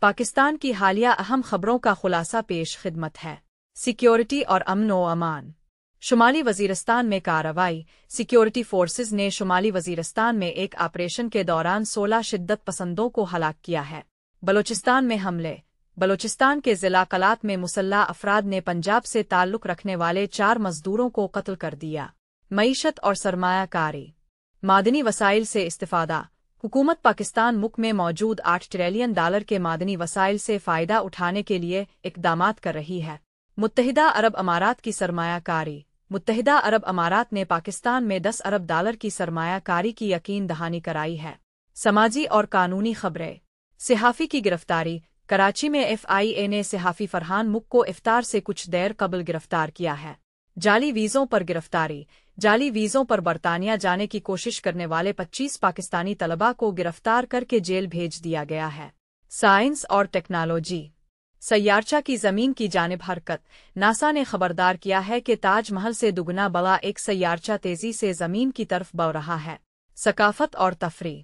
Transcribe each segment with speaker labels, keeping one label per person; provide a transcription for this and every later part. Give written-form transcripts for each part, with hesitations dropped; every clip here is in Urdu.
Speaker 1: پاکستان کی حالیہ اہم خبروں کا خلاصہ پیش خدمت ہے۔ سیکیورٹی اور امن و امان۔ شمالی وزیرستان میں کارروائی۔ سیکیورٹی فورسز نے شمالی وزیرستان میں ایک آپریشن کے دوران 16 شدت پسندوں کو ہلاک کیا ہے۔ بلوچستان میں حملے۔ بلوچستان کے ضلع قلات میں مسلح افراد نے پنجاب سے تعلق رکھنے والے 4 مزدوروں کو قتل کر دیا۔ معیشت اور سرمایہ کاری۔ معدنی وسائل سے استفادہ۔ حکومت پاکستان ملک میں موجود $8 ٹریلین کے معدنی وسائل سے فائدہ اٹھانے کے لیے اقدامات کر رہی ہے۔ متحدہ عرب امارات کی سرمایہ کاری۔ متحدہ عرب امارات نے پاکستان میں $10 ارب کی سرمایہ کاری کی یقین دہانی کرائی ہے۔ سماجی اور قانونی خبریں۔ صحافی کی گرفتاری۔ کراچی میں FIA نے صحافی فرحان مک کو افطار سے کچھ دیر قبل گرفتار کیا ہے۔ جعلی ویزوں پر گرفتاری۔ جعلی ویزوں پر برطانیہ جانے کی کوشش کرنے والے 25 پاکستانی طلباء کو گرفتار کر کے جیل بھیج دیا گیا ہے۔ سائنس اور ٹیکنالوجی۔ سیارچہ کی زمین کی جانب حرکت۔ ناسا نے خبردار کیا ہے کہ تاج محل سے دگنا بڑا ایک سیارچہ تیزی سے زمین کی طرف بڑھ رہا ہے۔ ثقافت اور تفریح۔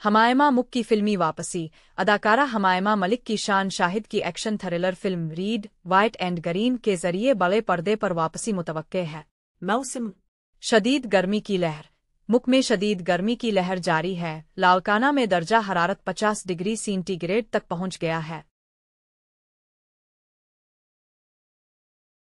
Speaker 1: حمائمہ ملک کی فلمی واپسی۔ اداکارہ حمائمہ ملک کی شان شاہد کی action thriller film red, white and green کے ذریعے بڑے پردے پر واپسی متوقع ہے۔ موسم۔ شدید گرمی کی لہر۔ ملک میں شدید گرمی کی لہر جاری ہے۔ لاڑکانہ میں درجہ حرارت 50 ڈگری سینٹی گریڈ تک پہنچ گیا ہے۔